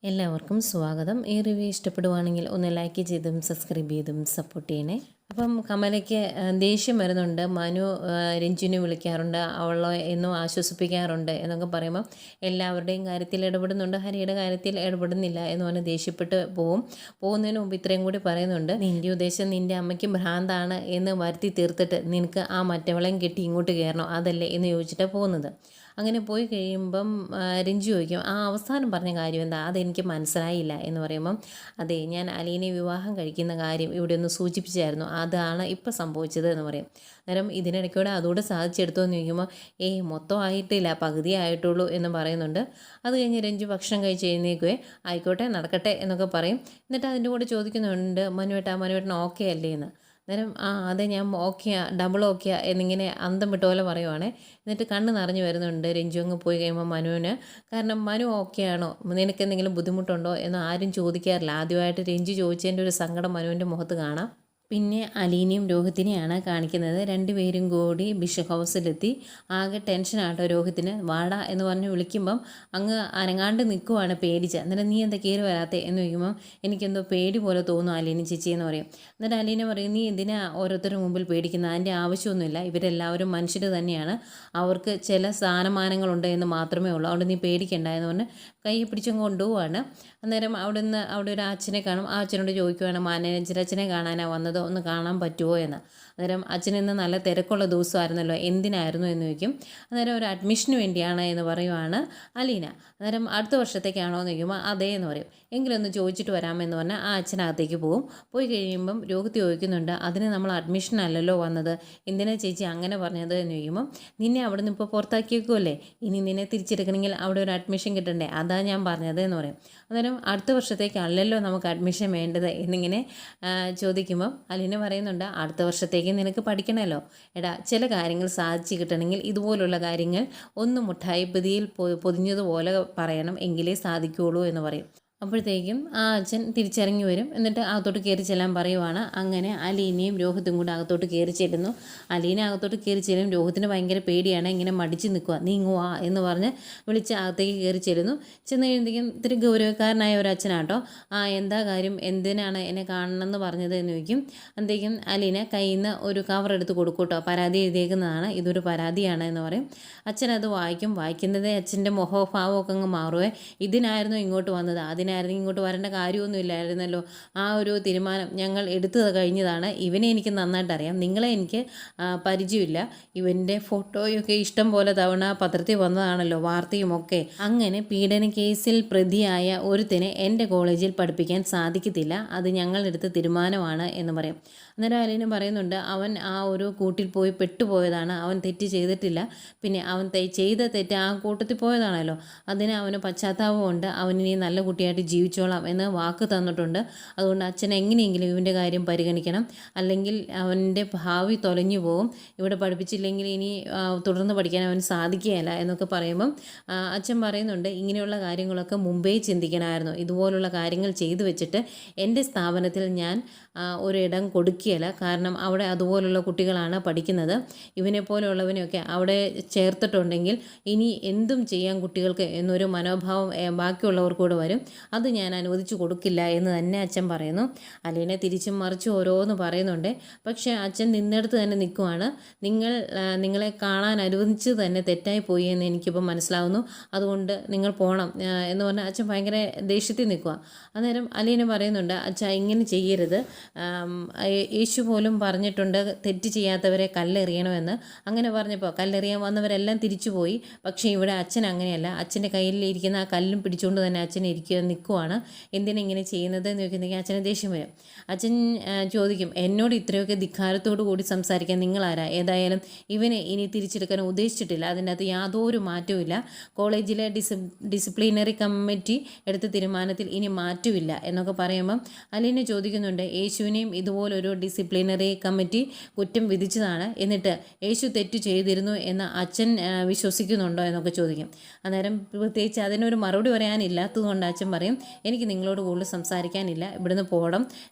എല്ലാവർക്കും സ്വാഗതം. ഈ റിവ്യൂ ഇഷ്ടപ്പെടുവാണെങ്കിൽ ഒന്ന് ലൈക്ക് ചെയ്തും സബ്സ്ക്രൈബ് ചെയ്തും സപ്പോർട്ട് ചെയ്യണേ. അപ്പം കമലയ്ക്ക് ദേഷ്യം വരുന്നുണ്ട്. മനു രഞ്ജുവിനെ വിളിക്കാറുണ്ട്, അവളെ എന്നും ആശ്വസിപ്പിക്കാറുണ്ട് എന്നൊക്കെ പറയുമ്പം എല്ലാവരുടെയും കാര്യത്തിൽ ഇടപെടുന്നുണ്ട്, ഹരിയുടെ കാര്യത്തിൽ ഇടപെടുന്നില്ല എന്ന് പറഞ്ഞ് ദേഷ്യപ്പെട്ട് പോകുന്നതിന് മുമ്പ് ഇത്രയും കൂടി പറയുന്നുണ്ട്. നിൻ്റെ ഉദ്ദേശം നിൻ്റെ അമ്മയ്ക്ക് ഭ്രാന്താണ് എന്ന് വരുത്തി തീർത്തിട്ട് നിനക്ക് ആ മറ്റവളെയും കെട്ടി ഇങ്ങോട്ട് കയറണോ, അതല്ലേ എന്ന് ചോദിച്ചിട്ടാണ് പോകുന്നത്. അങ്ങനെ പോയി കഴിയുമ്പം രഞ്ജു ചോദിക്കും, ആ അവസാനം പറഞ്ഞ കാര്യം എന്താ, അതെനിക്ക് മനസ്സിലായില്ല എന്ന് പറയുമ്പം, അതെ ഞാൻ അലീനെ വിവാഹം കഴിക്കുന്ന കാര്യം ഇവിടെ ഒന്ന് സൂചിപ്പിച്ചായിരുന്നു, അതാണ് ഇപ്പം സംഭവിച്ചത് എന്ന് പറയും. അന്നേരം ഇതിനിടയ്ക്കൂടെ അതുകൂടെ സാധിച്ചെടുത്തോ എന്ന് ചോദിക്കുമ്പോൾ, മൊത്തം ആയിട്ടില്ല, പകുതി ആയിട്ടുള്ളൂ എന്ന് പറയുന്നുണ്ട്. അത് കഴിഞ്ഞ് രഞ്ജു ഭക്ഷണം കഴിച്ച് എഴുന്നേക്കുവേ, ആയിക്കോട്ടെ നടക്കട്ടെ എന്നൊക്കെ പറയും. എന്നിട്ട് അതിൻ്റെ കൂടെ ചോദിക്കുന്നുണ്ട്, മനുവേട്ടൻ ഓക്കെ അല്ലേ എന്ന്. അന്നേരം അതെ ഞാൻ ഓക്കെയാ, ഡബിൾ ഓക്കെയാ എന്നിങ്ങനെ അന്തം വിട്ട പോലെ പറയുവാണേ. എന്നിട്ട് കണ്ണ് നിറഞ്ഞു വരുന്നുണ്ട് രഞ്ജു അങ്ങ് പോയി കഴിയുമ്പോൾ മനുവിന്. കാരണം മനു ഓക്കെയാണോ, നിനക്ക് എന്തെങ്കിലും ബുദ്ധിമുട്ടുണ്ടോ എന്ന് ആരും ചോദിക്കാറില്ല. ആദ്യമായിട്ട് രഞ്ജു ചോദിച്ചതിൻ്റെ ഒരു സങ്കടം മനുവിൻ്റെ മുഖത്ത് കാണാം. പിന്നെ അലീനയും രോഹിത്തിനെയാണ് കാണിക്കുന്നത്. രണ്ടുപേരും കൂടി ബിഷപ്പ് ഹൗസിലെത്തി. ആകെ ടെൻഷനാട്ടോ രോഹിത്തിന്. വാടാ എന്ന് പറഞ്ഞ് വിളിക്കുമ്പം അങ്ങ് അനങ്ങാണ്ട് നിൽക്കുവാണ് പേടിച്ച്. എന്നിട്ട് നീ എന്താ കയറി വരാത്തേ എന്ന് ചോദിക്കുമ്പം എനിക്കെന്തോ പേടി പോലെ തോന്നും അലീന ചേച്ചി എന്ന് പറയും. എന്നിട്ട് അലീന പറയും, നീ എന്തിനാ ഓരോരുത്തരുടെ മുമ്പിൽ പേടിക്കുന്നത്, അതിൻ്റെ ആവശ്യമൊന്നുമില്ല, ഇവരെല്ലാവരും മനുഷ്യർ തന്നെയാണ്, അവർക്ക് ചില സ്ഥാനമാനങ്ങളുണ്ട് എന്ന് മാത്രമേ ഉള്ളൂ, അതുകൊണ്ട് നീ പേടിക്കണ്ട എന്ന് പറഞ്ഞ് കൈ പിടിച്ചങ്ങ് കൊണ്ടുപോവാണ്. അന്നേരം അവിടെ ഒരു അച്ഛനെ കാണും. ആ അച്ഛനോട് ചോദിക്കുവാണ്, മാനേജരച്ഛനെ കാണാനാണ് വന്നത്, ഒന്ന് കാണാൻ പറ്റുമോ എന്ന്. അന്നേരം അച്ഛൻ ഇന്ന് നല്ല തിരക്കുള്ള ദിവസമായിരുന്നല്ലോ, എന്തിനായിരുന്നു എന്ന് ചോദിക്കും. അന്നേരം ഒരു അഡ്മിഷന് വേണ്ടിയാണ് എന്ന് പറയുവാണ് അലീന. അന്നേരം അടുത്ത വർഷത്തേക്കാണോ എന്ന് ചോദിക്കുമ്പോൾ അതെ എന്ന് പറയും. എങ്കിലൊന്ന് ചോദിച്ചിട്ട് വരാമെന്ന് പറഞ്ഞാൽ ആ അച്ഛനകത്തേക്ക് പോയി കഴിയുമ്പം രോഹിത് ചോദിക്കുന്നുണ്ട്, അതിന് നമ്മൾ അഡ്മിഷൻ അല്ലല്ലോ വന്നത്, എന്തിനാ ചേച്ചി അങ്ങനെ പറഞ്ഞത് എന്ന് ചോദിക്കുമ്പം, നിന്നെ അവിടെ നിന്ന് ഇപ്പോൾ പുറത്താക്കിയേക്കുമല്ലേ, ഇനി നിന്നെ തിരിച്ചെടുക്കണമെങ്കിൽ അവിടെ ഒരു അഡ്മിഷൻ കിട്ടണ്ടേ, അതാ ഞാൻ പറഞ്ഞത് എന്ന് പറയും. അന്നേരം അടുത്ത വർഷത്തേക്കല്ലല്ലോ നമുക്ക് അഡ്മിഷൻ വേണ്ടത് എന്നിങ്ങനെ ചോദിക്കുമ്പം അലീന പറയുന്നുണ്ട്, അടുത്ത വർഷത്തേക്ക് നിനക്ക് പഠിക്കണമല്ലോ, എടാ ചില കാര്യങ്ങൾ സാധിച്ചു കിട്ടണമെങ്കിൽ ഇതുപോലുള്ള കാര്യങ്ങൾ ഒന്ന് മുട്ടായിപ്പതിയിൽ പൊതിഞ്ഞതുപോലെ പറയണം, എങ്കിലേ സാധിക്കുകയുള്ളൂ എന്ന് പറയും. അപ്പോഴത്തേക്കും ആ അച്ഛൻ തിരിച്ചിറങ്ങി വരും. എന്നിട്ട് അകത്തോട്ട് കയറി ചെല്ലാൻ പറയുവാണ്. അങ്ങനെ അലീനയും രോഹിത്തും കൂടെ അകത്തോട്ട് കയറി ചെല്ലുന്നു. അലീന അകത്തോട്ട് കയറി ചെല്ലും. രോഹിത്തിന് ഭയങ്കര പേടിയാണ്, ഇങ്ങനെ മടിച്ച് നിൽക്കുക. നീങ്ങുവാ എന്ന് പറഞ്ഞ് വിളിച്ച് അകത്തേക്ക് കയറി ചെല്ലുന്നു. ചെന്ന് കഴിയുമ്പോഴത്തേക്കും ഇത്തിരി ഗൗരവക്കാരനായ ഒരു അച്ഛനാട്ടോ. എന്താ കാര്യം, എന്തിനാണ് എന്നെ കാണണമെന്ന് പറഞ്ഞത് എന്ന് ചോദിക്കും. അന്തേക്കും അലീന കയ്യിൽ നിന്ന് ഒരു കവർ എടുത്ത് കൊടുക്കൂട്ടോ, പരാതി എഴുതിയേക്കുന്നതാണ്, ഇതൊരു പരാതിയാണ് എന്ന് പറയും. അച്ഛൻ അത് വായിക്കുന്നതേ അച്ഛൻ്റെ മുഖഭാവമൊക്കെ അങ്ങ് മാറുവേ. ഇതിനായിരുന്നു ഇങ്ങോട്ട് വന്നത്, അതിനായിരുന്നു ഇങ്ങോട്ട് വരേണ്ട കാര്യമൊന്നുമില്ലായിരുന്നല്ലോ, ആ ഒരു തീരുമാനം ഞങ്ങൾ എടുത്തു കഴിഞ്ഞതാണ്, ഇവനെ എനിക്ക് നന്നായിട്ട് അറിയാം, നിങ്ങളെ എനിക്ക് പരിചയമില്ല, ഇവൻ്റെ ഫോട്ടോയൊക്കെ ഇഷ്ടം പോലെ തവണ പത്രത്തിൽ വന്നതാണല്ലോ, വാർത്തയുമൊക്കെ. അങ്ങനെ പീഡന കേസിൽ പ്രതിയായ ഒരുത്തിനെ എൻ്റെ കോളേജിൽ പഠിപ്പിക്കാൻ സാധിക്കത്തില്ല, അത് ഞങ്ങളെടുത്ത തീരുമാനമാണ് എന്ന് പറയും. അന്നേരം അലീന പറയുന്നുണ്ട്, അവൻ ആ ഒരു കൂട്ടിൽ പോയി പെട്ടുപോയതാണ്, അവൻ തെറ്റ് ചെയ്തിട്ടില്ല, പിന്നെ അവൻ ചെയ്ത തെറ്റ് ആ കൂട്ടത്തിൽ പോയതാണല്ലോ, അതിന് അവന് പശ്ചാത്താപമുണ്ട്, അവനിനി നല്ല കുട്ടിയായിട്ട് ജീവിച്ചോളാം എന്ന് വാക്ക് തന്നിട്ടുണ്ട്. അതുകൊണ്ട് അച്ഛൻ എങ്ങനെയെങ്കിലും ഇവൻ്റെ കാര്യം പരിഗണിക്കണം, അല്ലെങ്കിൽ അവൻ്റെ ഭാവി തൊലഞ്ഞു പോകും, ഇവിടെ പഠിപ്പിച്ചില്ലെങ്കിൽ ഇനി തുടർന്ന് പഠിക്കാൻ അവന് സാധിക്കുകയില്ല എന്നൊക്കെ പറയുമ്പം അച്ഛൻ പറയുന്നുണ്ട്, ഇങ്ങനെയുള്ള കാര്യങ്ങളൊക്കെ മുമ്പേ ചിന്തിക്കണമായിരുന്നു, ഇതുപോലുള്ള കാര്യങ്ങൾ ചെയ്തു വെച്ചിട്ട് എൻ്റെ സ്ഥാപനത്തിൽ ഞാൻ ഒരിടം കൊടുക്കുകയില്ല, കാരണം അവിടെ അതുപോലുള്ള കുട്ടികളാണ് പഠിക്കുന്നത്, ഇവനെപ്പോലെയുള്ളവനെയൊക്കെ അവിടെ ചേർത്തിട്ടുണ്ടെങ്കിൽ ഇനി എന്തും ചെയ്യാൻ കുട്ടികൾക്ക് എന്നൊരു മനോഭാവം ബാക്കിയുള്ളവർക്കൂടെ വരും, അത് ഞാൻ അനുവദിച്ചു കൊടുക്കില്ല എന്ന് തന്നെ അച്ഛൻ പറയുന്നു. അലീന തിരിച്ചും മറിച്ചും ഓരോന്ന് പറയുന്നുണ്ട്. പക്ഷേ അച്ഛൻ നിന്നെടുത്ത് തന്നെ നിൽക്കുവാണ്. നിങ്ങളെ കാണാൻ അനുവദിച്ച് തന്നെ തെറ്റായി പോയി എന്ന് എനിക്കിപ്പോൾ മനസ്സിലാവുന്നു, അതുകൊണ്ട് നിങ്ങൾ പോകണം എന്ന് പറഞ്ഞാൽ അച്ഛൻ ഭയങ്കര ദേഷ്യത്തിൽ നിൽക്കുക. അന്നേരം അലീന പറയുന്നുണ്ട്, അച്ഛാ ഇങ്ങനെ ചെയ്യരുത്, യേശു പോലും പറഞ്ഞിട്ടുണ്ട് തെറ്റ് ചെയ്യാത്തവരെ കല്ലെറിയണമെന്ന്. അങ്ങനെ പറഞ്ഞപ്പോൾ കല്ലെറിയാൻ വന്നവരെല്ലാം തിരിച്ചു പോയി. പക്ഷേ ഇവിടെ അച്ഛൻ അങ്ങനെയല്ല, അച്ഛൻ്റെ കയ്യിലിരിക്കുന്ന ആ കല്ലും പിടിച്ചുകൊണ്ട് തന്നെ അച്ഛൻ നിൽക്കുവാണ്. എന്തിനാ ഇങ്ങനെ ചെയ്യുന്നത് എന്ന് ചോദിക്കുന്നെങ്കിൽ അച്ഛന് ദേഷ്യം വരും. അച്ഛൻ ചോദിക്കും, എന്നോട് ഇത്രയൊക്കെ ധിക്കാരത്തോടു കൂടി സംസാരിക്കാൻ നിങ്ങളാരാ, ഏതായാലും ഇവനെ ഇനി തിരിച്ചെടുക്കാൻ ഉദ്ദേശിച്ചിട്ടില്ല, അതിൻ്റെ അകത്ത് യാതൊരു മാറ്റവുമില്ല, കോളേജിലെ ഡിസിപ്ലിനറി കമ്മിറ്റി എടുത്ത തീരുമാനത്തിൽ ഇനി മാറ്റമില്ല എന്നൊക്കെ പറയുമ്പം അലീന ചോദിക്കുന്നുണ്ട്, യേശുവിനെയും ഇതുപോലൊരു ഡിസിപ്ലിനറി കമ്മിറ്റി കുറ്റം വിധിച്ചതാണ്, എന്നിട്ട് യേശു തെറ്റ് ചെയ്തിരുന്നു എന്ന് അച്ഛൻ വിശ്വസിക്കുന്നുണ്ടോ എന്നൊക്കെ ചോദിക്കും. അന്നേരം പ്രത്യേകിച്ച് അതിനൊരു മറുപടി പറയാനില്ലാത്തതുകൊണ്ട് അച്ഛൻ പറയും, പറയും എനിക്ക് നിങ്ങളോട് കൂടുതൽ സംസാരിക്കാനില്ല, ഇവിടുന്ന് പോകണം,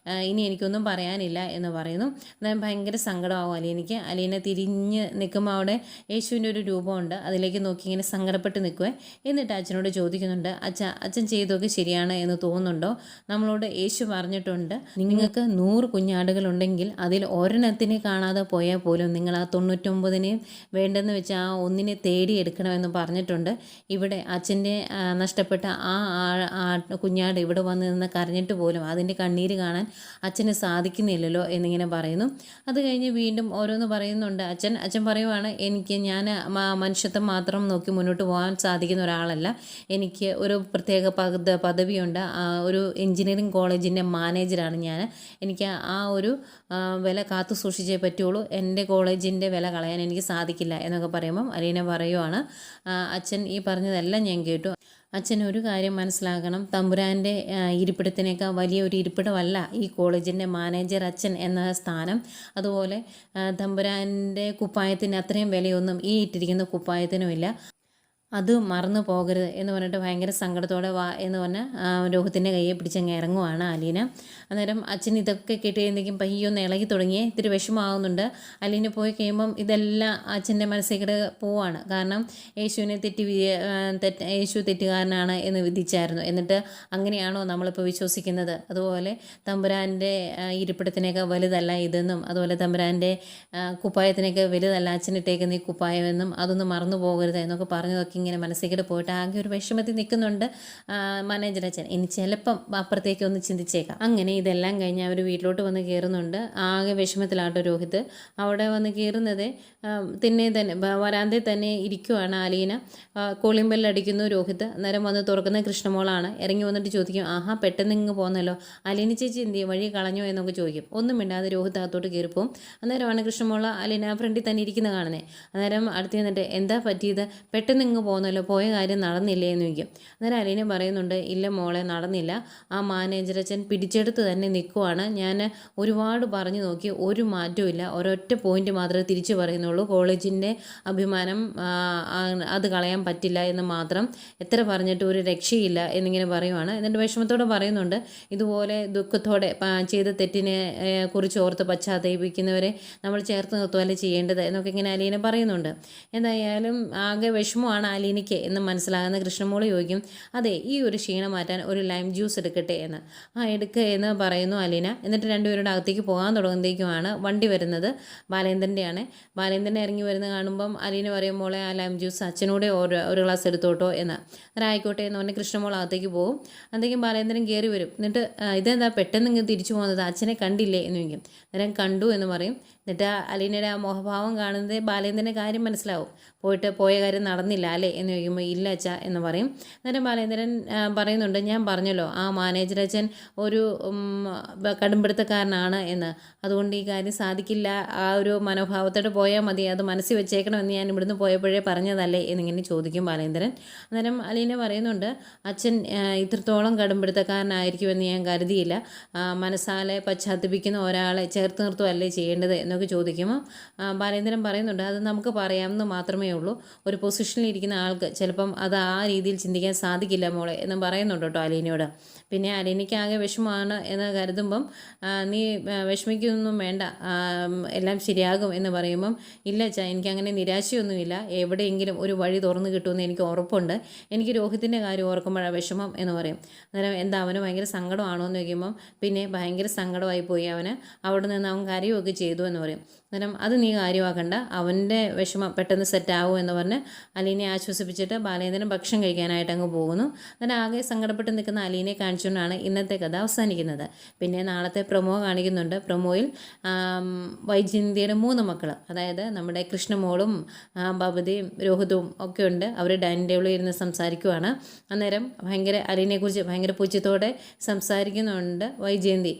ഇനി എനിക്കൊന്നും പറയാനില്ല എന്ന് പറയുന്നു. അന്നേരം ഭയങ്കര സങ്കടമാവും അലീനയ്ക്ക്. അലീന തിരിഞ്ഞ് നിൽക്കുമ്പോൾ അവിടെ യേശുവിൻ്റെ ഒരു രൂപമുണ്ട്, അതിലേക്ക് നോക്കി ഇങ്ങനെ സങ്കടപ്പെട്ട് നിൽക്കുവേ. എന്നിട്ട് അച്ഛനോട് ചോദിക്കുന്നുണ്ട്, അച്ഛൻ ചെയ്തൊക്കെ ശരിയാണ് എന്ന് തോന്നുന്നുണ്ടോ? നമ്മളോട് യേശു പറഞ്ഞിട്ടുണ്ട് നിങ്ങൾക്ക് 100 കുഞ്ഞാടുകളുണ്ടെങ്കിൽ അതിൽ ഒരെണ്ണത്തിനെ കാണാതെ പോയാൽ പോലും നിങ്ങൾ ആ 99നെയും വേണ്ടെന്ന് വെച്ച് ആ ഒന്നിനെ തേടിയെടുക്കണമെന്ന് പറഞ്ഞിട്ടുണ്ട്. ഇവിടെ അച്ഛൻ്റെ നഷ്ടപ്പെട്ട ആ കുഞ്ഞാട് ഇവിടെ വന്ന് നിന്ന് കരഞ്ഞിട്ട് പോലും അതിൻ്റെ കണ്ണീര് കാണാൻ അച്ഛന് സാധിക്കുന്നില്ലല്ലോ എന്നിങ്ങനെ പറയുന്നു. അത് കഴിഞ്ഞ് വീണ്ടും ഓരോന്ന് പറയുന്നുണ്ട് അച്ഛൻ പറയുവാണ്, ഞാൻ മനുഷ്യത്വം മാത്രം നോക്കി മുന്നോട്ട് പോകാൻ സാധിക്കുന്ന ഒരാളല്ല, എനിക്ക് ഒരു പ്രത്യേക പദവിയുണ്ട്, ഒരു എഞ്ചിനീയറിംഗ് കോളേജിൻ്റെ മാനേജറാണ് ഞാൻ, എനിക്ക് ആ ഒരു വില കാത്തു സൂക്ഷിച്ചേ പറ്റുള്ളൂ, എൻ്റെ കോളേജിൻ്റെ വില കളയാൻ എനിക്ക് സാധിക്കില്ല എന്നൊക്കെ പറയുമ്പം അലീന പറയുവാണ്, അച്ഛൻ ഈ പറഞ്ഞതെല്ലാം ഞാൻ കേട്ടു, അച്ഛൻ ഒരു കാര്യം മനസ്സിലാക്കണം, തമ്പുരാൻ്റെ ഇരിപ്പിടത്തിനേക്കാൾ വലിയൊരു ഇരിപ്പിടമല്ല ഈ കോളേജിൻ്റെ മാനേജർ അച്ഛൻ എന്ന സ്ഥാനം. അതുപോലെ തമ്പുരാൻ്റെ കുപ്പായത്തിന് അത്രയും വിലയൊന്നും ഈ ഇട്ടിരിക്കുന്ന കുപ്പായത്തിനുമില്ല, അത് മറന്നു പോകരുത് എന്ന് പറഞ്ഞിട്ട് ഭയങ്കര സങ്കടത്തോടെ വാ എന്ന് പറഞ്ഞ് രോഹിത്തിൻ്റെ കയ്യെ പിടിച്ചങ്ങ് ഇറങ്ങുവാണ് അലീന. അന്നേരം അച്ഛൻ ഇതൊക്കെ കേട്ട് കഴിയുമ്പോഴേക്കും പയ്യൊന്ന് ഇളകി തുടങ്ങി, ഇത്തിരി വിഷമമാകുന്നുണ്ട്. അലീന പോയി കഴിയുമ്പം ഇതെല്ലാം അച്ഛൻ്റെ മനസ്സിലേക്ക് പോവാണ്. കാരണം യേശുവിനെ യേശു തെറ്റുകാരനാണ് എന്ന് വിധിച്ചായിരുന്നു, എന്നിട്ട് അങ്ങനെയാണോ നമ്മളിപ്പോൾ വിശ്വസിക്കുന്നത്? അതുപോലെ തമ്പുരാൻ്റെ ഇരിപ്പിടത്തിനേക്കാൾ വലുതല്ല ഇതെന്നും, അതുപോലെ തമ്പുരാൻ്റെ കുപ്പായത്തിനേക്കാൾ വലുതല്ല അച്ഛനിട്ടേക്കുന്ന ഈ കുപ്പായമെന്നും, അതൊന്നും മറന്നു പോകരുത് എന്നൊക്കെ പറഞ്ഞതൊക്കെ ഇങ്ങനെ മനസ്സിലേക്ക് പോയിട്ട് ആകെ ഒരു വിഷമത്തിൽ നിൽക്കുന്നുണ്ട് മാനേജർ അച്ഛൻ. ഇനി ചിലപ്പം അപ്പുറത്തേക്ക് ഒന്ന് ചിന്തിച്ചേക്കാം. അങ്ങനെ ഇതെല്ലാം കഴിഞ്ഞ് അവർ വീട്ടിലോട്ട് വന്ന് കയറുന്നുണ്ട്. ആകെ വിഷമത്തിലാട്ടോ രോഹിത്. അവിടെ വന്ന് കയറുന്നത് തന്നെ വരാന്തയിൽ തന്നെ ഇരിക്കുവാണ് അലീന. കോളിംഗ് ബെല്ലടിക്കുന്നു രോഹിത്. അന്നേരം വന്ന് തുറക്കുന്ന കൃഷ്ണമോളാണ്. ഇറങ്ങി വന്നിട്ട് ചോദിക്കും, ആഹാ പെട്ടെന്ന് ഇങ്ങ് പോന്നല്ലോ, അലീന ചേച്ചി എന്ത് ചെയ്യും, വഴി കളഞ്ഞോ എന്നൊക്കെ ചോദിക്കും. ഒന്നും മിണ്ടാതെ രോഹിത് അകത്തോട്ട് കയറിപ്പോവും. അന്നേരമാണ് കൃഷ്ണമോള അലീന ഫ്രണ്ടിൽ തന്നെ ഇരിക്കുന്ന കാണുന്നത്. അന്നേരം അടുത്ത് നിന്നിട്ട് എന്താ പറ്റിയത്, പെട്ടെന്ന് ഇങ്ങ് പോകുന്നല്ലോ, പോയ കാര്യം നടന്നില്ലേ എന്ന് ചോദിക്കും. അന്നേരം അലീന പറയുന്നുണ്ട്, ഇല്ല മോളെ നടന്നില്ല, ആ മാനേജർ അച്ഛൻ പിടിച്ചെടുത്ത് തന്നെ നിൽക്കുവാണ്, ഞാൻ ഒരുപാട് പറഞ്ഞു നോക്കി, ഒരു മാറ്റവും ഇല്ല, ഒരൊറ്റ പോയിന്റ് മാത്രമേ തിരിച്ചു പറയുന്നുള്ളൂ, കോളേജിൻ്റെ അഭിമാനം അത് കളയാൻ പറ്റില്ല എന്ന് മാത്രം, എത്ര പറഞ്ഞിട്ട് ഒരു രക്ഷയില്ല എന്നിങ്ങനെ പറയുവാണ്. എന്നിട്ട് വിഷമത്തോടെ പറയുന്നുണ്ട്, ഇതുപോലെ ദുഃഖത്തോടെ ചെയ്ത തെറ്റിനെ കുറിച്ച് ഓർത്ത് പശ്ചാത്തപിക്കുന്നവരെ നമ്മൾ ചേർത്ത് നിർത്തുകയല്ലേ ചെയ്യേണ്ടത് എന്നൊക്കെ ഇങ്ങനെ അലീന പറയുന്നുണ്ട്. എന്തായാലും ആകെ വിഷമമാണ് അലീനയ്ക്ക് എന്ന് മനസ്സിലാകുന്ന കൃഷ്ണമോള് ചോദിക്കും, അതെ ഈ ഒരു ക്ഷീണം മാറ്റാൻ ഒരു ലൈം ജ്യൂസ് എടുക്കട്ടെ എന്ന്. എടുക്കുക എന്ന് പറയുന്നു അലീന. എന്നിട്ട് രണ്ടുപേരുടെ അകത്തേക്ക് പോകാൻ തുടങ്ങുമ്പോഴേക്കുമാണ് വണ്ടി വരുന്നത് ബാലേന്ദ്രൻ്റെയാണ്. ബാലേന്ദ്രനെ ഇറങ്ങി വരുന്നത് കാണുമ്പം അലീന പറയുമ്പോൾ ആ ലൈം ജ്യൂസ് അച്ഛനൂടെ ഒരു ഗ്ലാസ് എടുത്തോട്ടോ എന്ന്. ആയിക്കോട്ടെ എന്ന് പറഞ്ഞ് കൃഷ്ണമോൾ അകത്തേക്ക് പോകും. അന്നേക്കും ബാലേന്ദ്രൻ കയറി വരും. എന്നിട്ട് ഇതെന്താ പെട്ടെന്ന് ഇങ്ങനെ തിരിച്ചു പോകുന്നത്, അച്ഛനെ കണ്ടില്ലേ എന്ന് ചോദിക്കും. അന്നേരം കണ്ടു എന്ന് പറയും. എന്നിട്ട് അലീനയുടെ ആ മോഹഭാവം കാണുന്നത് ബാലേന്ദ്രൻ്റെ കാര്യം മനസ്സിലാവും. പോയ കാര്യം നടന്നില്ല അല്ലേ എന്ന് ചോദിക്കുമ്പോൾ ഇല്ല അച്ഛാ എന്ന് പറയും. അന്നേരം ബാലേന്ദ്രൻ പറയുന്നുണ്ട്, ഞാൻ പറഞ്ഞല്ലോ ആ മാനേജർ അച്ഛൻ ഒരു കടുംപിടുത്തക്കാരനാണ് എന്ന്, അതുകൊണ്ട് ഈ കാര്യം സാധിക്കില്ല, ആ ഒരു മനോഭാവത്തോടെ പോയാൽ മതി, അത് മനസ്സിൽ വെച്ചേക്കണമെന്ന് ഞാൻ ഇവിടുന്ന് പോയപ്പോഴേ പറഞ്ഞതല്ലേ എന്നിങ്ങനെ ചോദിക്കും ബാലേന്ദ്രൻ. അന്നേരം അലീന പറയുന്നുണ്ട്, അച്ഛൻ ഇത്രത്തോളം കടുംപിടുത്തക്കാരനായിരിക്കുമെന്ന് ഞാൻ കരുതിയില്ല, മനസ്സാലെ പശ്ചാത്തപിക്കുന്ന ഒരാളെ ചേർത്ത് നിർത്തുകയല്ലേ ചെയ്യേണ്ടത് എന്നൊക്കെ ചോദിക്കുമ്പോൾ ബാലേന്ദ്രൻ പറയുന്നുണ്ട്, അത് നമുക്ക് പറയാമെന്ന് മാത്രമേ ഉള്ളൂ, ഒരു പൊസിഷനിൽ ഇരിക്കുന്ന ആൾക്ക് ചിലപ്പം അത് ആ രീതിയിൽ ചിന്തിക്കാൻ സാധിക്കില്ല മോളെ എന്ന് പറയുന്നുണ്ട് കേട്ടോ അലീനയോട്. പിന്നെ അലീനയ്ക്ക് ആകെ വിഷമമാണ് എന്ന് കരുതുമ്പം നീ വിഷമിക്കൊന്നും വേണ്ട, എല്ലാം ശരിയാകും എന്ന് പറയുമ്പം ഇല്ല അച്ഛാ എനിക്കങ്ങനെ നിരാശയൊന്നുമില്ല, എവിടെയെങ്കിലും ഒരു വഴി തുറന്നു കിട്ടുമെന്ന് എനിക്ക് ഉറപ്പുണ്ട്, എനിക്ക് രോഹിത്തിൻ്റെ കാര്യം ഓർക്കുമ്പോഴാണ് വിഷമം എന്ന് പറയും. അന്നേരം എന്താ അവന് ഭയങ്കര സങ്കടമാണോ എന്ന് ചോദിക്കുമ്പം പിന്നെ ഭയങ്കര സങ്കടമായി പോയി അവന്, അവിടെ നിന്ന് അവൻ കരയുമൊക്കെ ചെയ്തു എന്ന് പറയും. അന്നേരം അത് നീ കാര്യമാക്കണ്ട, അവൻ്റെ വിഷമം പെട്ടെന്ന് സെറ്റാവും എന്ന് പറഞ്ഞ് അലീനെ ആശ്വസിപ്പിച്ചിട്ട് ബാലേന്ദ്രൻ ഭക്ഷണം കഴിക്കാനായിട്ട് അങ്ങ് പോകുന്നു. അങ്ങനെ ആകെ സങ്കടപ്പെട്ട് നിൽക്കുന്ന അലീനെ കാണിച്ചുകൊണ്ടാണ് ഇന്നത്തെ കഥ അവസാനിക്കുന്നത്. പിന്നെ നാളത്തെ പ്രൊമോ കാണിക്കുന്നുണ്ട്. പ്രൊമോയിൽ വൈജയന്തിയുടെ 3 മക്കൾ, അതായത് നമ്മുടെ കൃഷ്ണമോളും ഭവതിയും രോഹിതും ഒക്കെ ഉണ്ട്. അവർ ഡൈനിങ് ടേബിളിൽ ഇരുന്ന് സംസാരിക്കുവാണ്. അന്നേരം അലീനെക്കുറിച്ച് ഭയങ്കര പുച്ഛത്തോടെ സംസാരിക്കുന്നുണ്ട് വൈജയന്തി.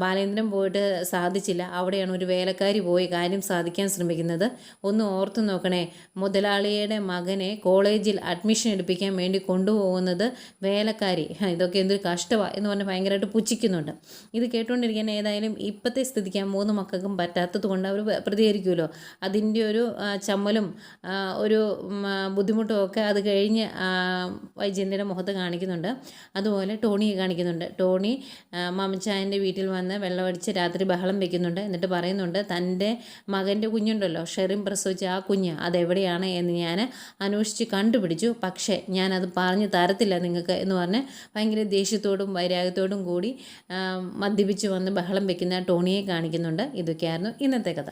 ബാലേന്ദ്രൻ പോയിട്ട് സാധിച്ചില്ല. അവിടെയാണ് ഒരു വേലക്കാരി പോയി കാര്യം സാധിക്കാൻ ശ്രമിക്കുന്നത്. ഒന്ന് ഓർത്തു നോക്കണേ, മുതലാളിയുടെ മകനെ കോളേജിൽ അഡ്മിഷൻ എടുപ്പിക്കാൻ വേണ്ടി കൊണ്ടുപോകുന്നത് വേലക്കാരി. ഇതൊക്കെ എന്തൊരു കഷ്ടമാണ് എന്ന് പറഞ്ഞ് ഭയങ്കരമായിട്ട് പുച്ഛിക്കുന്നുണ്ട്. ഇത് കേട്ടുകൊണ്ടിരിക്കാൻ ഏതായാലും ഇപ്പോഴത്തെ സ്ഥിതിക്ക് 3 മക്കൾക്കും പറ്റാത്തത് കൊണ്ട് അവർ പ്രതികരിക്കുമല്ലോ. അതിൻ്റെ ഒരു ചമ്മലും ഒരു ബുദ്ധിമുട്ടും ഒക്കെ അത് കഴിഞ്ഞ് വൈജയന്തിയുടെ മുഖത്ത് കാണിക്കുന്നുണ്ട്. അതുപോലെ ടോണിയെ കാണിക്കുന്നുണ്ട്. ടോണി മാമച്ചായൻ്റെ വീട്ടിൽ വന്ന് വെള്ളമടിച്ച് രാത്രി ബഹളം വെക്കുന്നുണ്ട്. എന്നിട്ട് പറയുന്നുണ്ട്, തൻ്റെ മകൻ്റെ കുഞ്ഞുണ്ടല്ലോ, ഷെറിൻ പ്രസവിച്ച ആ കുഞ്ഞ് അതെവിടെയാണ് എന്ന് ഞാൻ അന്വേഷിച്ച് കണ്ടുപിടിച്ചു, പക്ഷേ ഞാനത് പറഞ്ഞു തരത്തില്ല നിങ്ങൾക്ക് എന്ന് പറഞ്ഞ് ഭയങ്കര ദേഷ്യത്തോടും വൈരാഗ്യത്തോടും കൂടി മദ്യപിച്ച് വന്ന് ബഹളം വെക്കുന്ന ടോണിയെ കാണിക്കുന്നുണ്ട്. ഇതൊക്കെയായിരുന്നു ഇന്നത്തെ കഥ.